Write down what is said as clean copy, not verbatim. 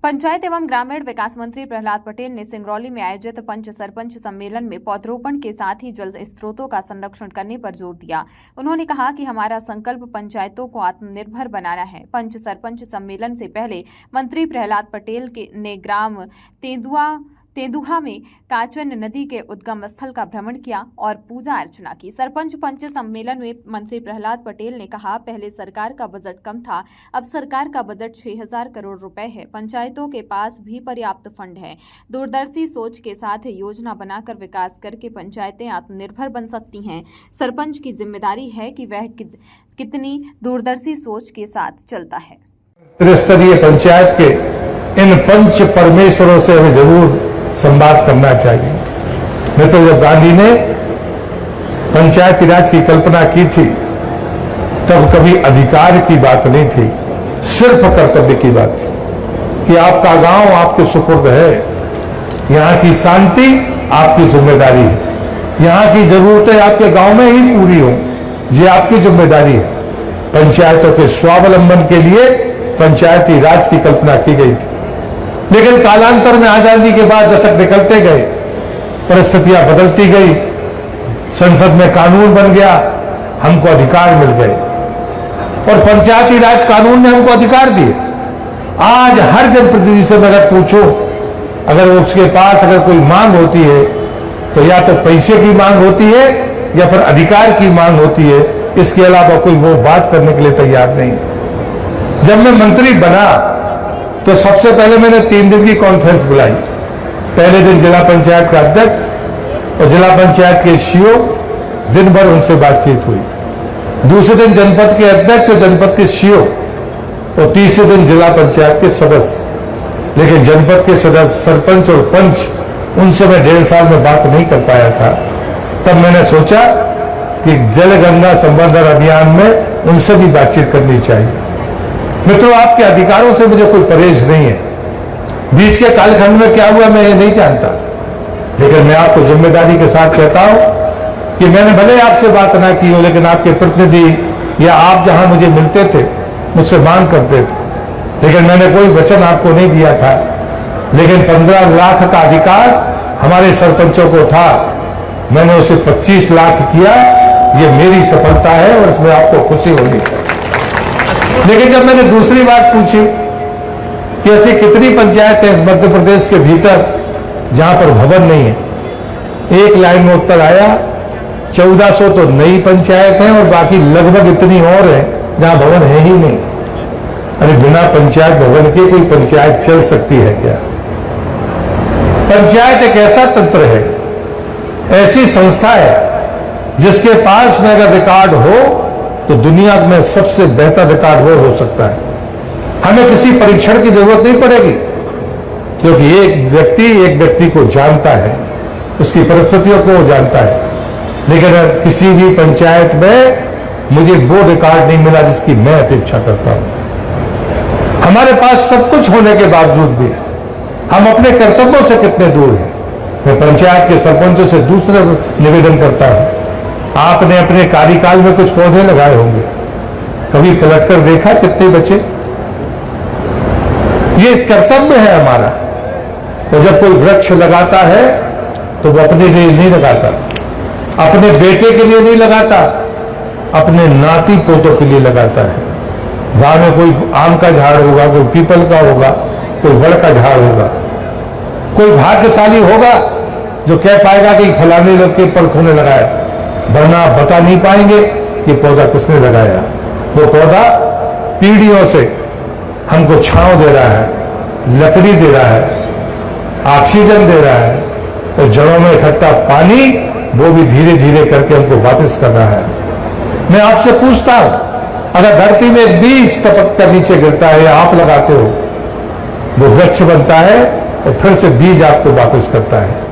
पंचायत एवं ग्रामीण विकास मंत्री प्रहलाद पटेल ने सिंगरौली में आयोजित पंच सरपंच सम्मेलन में पौधरोपण के साथ ही जल स्रोतों का संरक्षण करने पर जोर दिया। उन्होंने कहा कि हमारा संकल्प पंचायतों को आत्मनिर्भर बनाना है। पंच सरपंच सम्मेलन से पहले मंत्री प्रहलाद पटेल ने ग्राम तेंदुहा में काचन नदी के उद्गम स्थल का भ्रमण किया और पूजा अर्चना की। सरपंच पंच सम्मेलन में मंत्री प्रहलाद पटेल ने कहा, पहले सरकार का बजट कम था, अब सरकार का बजट 6000 करोड़ रुपए है। पंचायतों के पास भी पर्याप्त फंड है। दूरदर्शी सोच के साथ योजना बनाकर विकास करके पंचायतें आत्मनिर्भर बन सकती हैं। सरपंच की जिम्मेदारी है कि वह कितनी दूरदर्शी सोच के साथ चलता है। त्रिस्तरीय पंचायत के इन पंच परमेश्वरों से हमें जरूर संवाद करना चाहिए। मित्रों, जब गांधी ने पंचायती राज की कल्पना की थी तब कभी अधिकार की बात नहीं थी, सिर्फ कर्तव्य की बात थी कि आपका गांव आपके सुपुर्द है, यहां की शांति आपकी जिम्मेदारी है, यहां की जरूरतें आपके गांव में ही पूरी हो, ये आपकी जिम्मेदारी है। पंचायतों के स्वावलंबन के लिए पंचायती राज की कल्पना की गई थी, लेकिन कालांतर में आजादी के बाद दशक निकलते गए, परिस्थितियां बदलती गई, संसद में कानून बन गया, हमको अधिकार मिल गए और पंचायती राज कानून ने हमको अधिकार दिए। आज हर जनप्रतिनिधि से अगर पूछो, अगर उसके पास अगर कोई मांग होती है तो या तो पैसे की मांग होती है या फिर अधिकार की मांग होती है, इसके अलावा कोई वो बात करने के लिए तैयार नहीं है। जब मैं मंत्री बना तो सबसे पहले मैंने 3 दिन की कॉन्फ्रेंस बुलाई। पहले दिन जिला पंचायत का अध्यक्ष और जिला पंचायत के सीओ, दिन भर उनसे बातचीत हुई। दूसरे दिन जनपद के अध्यक्ष और जनपद के सीओ और तीसरे दिन जिला पंचायत के सदस्य। लेकिन जनपद के सदस्य, सरपंच और पंच, उनसे मैं 1.5 साल में बात नहीं कर पाया था। तब मैंने सोचा कि जल गंगा संवर्धन अभियान में उनसे भी बातचीत करनी चाहिए। मित्रों, आपके अधिकारों से मुझे कोई परहेज नहीं है। बीच के कालखंड में क्या हुआ मैं ये नहीं जानता, लेकिन मैं आपको जिम्मेदारी के साथ कहता हूं कि मैंने भले आपसे बात ना की हो, लेकिन आपके प्रतिनिधि या आप जहां मुझे मिलते थे, मुझसे मांग करते थे, लेकिन मैंने कोई वचन आपको नहीं दिया था। लेकिन 15 लाख का अधिकार हमारे सरपंचों को था, मैंने उसे 25 लाख किया। ये मेरी सफलता है और इसमें आपको खुशी होगी। लेकिन जब मैंने दूसरी बात पूछी कि ऐसी कितनी पंचायत है इस मध्य प्रदेश के भीतर जहां पर भवन नहीं है, एक लाइन में उत्तर आया, 1400 तो नई पंचायत है और बाकी लगभग इतनी और है जहां भवन है ही नहीं। अरे बिना पंचायत भवन के कोई पंचायत चल सकती है क्या? पंचायत एक ऐसा तंत्र है, ऐसी संस्था है जिसके पास में अगर रिकॉर्ड हो तो दुनिया में सबसे बेहतर रिकॉर्ड वो हो सकता है। हमें किसी परीक्षण की जरूरत नहीं पड़ेगी, क्योंकि एक व्यक्ति को जानता है, उसकी परिस्थितियों को जानता है। लेकिन किसी भी पंचायत में मुझे वो रिकॉर्ड नहीं मिला जिसकी मैं अपेक्षा करता हूं। हमारे पास सब कुछ होने के बावजूद भी हम अपने कर्तव्यों से कितने दूर हैं। मैं पंचायत के सरपंचों से दूसरा निवेदन करता हूं, आपने अपने कार्यकाल में कुछ पौधे लगाए होंगे, कभी पलटकर देखा कितने बचे? ये कर्तव्य है हमारा। और जब कोई वृक्ष लगाता है तो वो अपने लिए नहीं लगाता, अपने बेटे के लिए नहीं लगाता, अपने नाती पोतों के लिए लगाता है। गांव में कोई आम का झाड़ होगा, कोई पीपल का होगा, कोई वड़ का झाड़ होगा। कोई भाग्यशाली होगा जो कह पाएगा कि फलाने लोग के परखों ने लगाया, वरना आप बता नहीं पाएंगे कि पौधा किसने लगाया। वो पौधा पीढ़ियों से हमको छांव दे रहा है, लकड़ी दे रहा है, ऑक्सीजन दे रहा है, और जड़ों में इकट्ठा पानी वो भी धीरे धीरे करके हमको वापस कर रहा है। मैं आपसे पूछता हूं, अगर धरती में बीज टपक कर नीचे गिरता है या आप लगाते हो, वो वृक्ष बनता है और फिर से बीज आपको वापस करता है।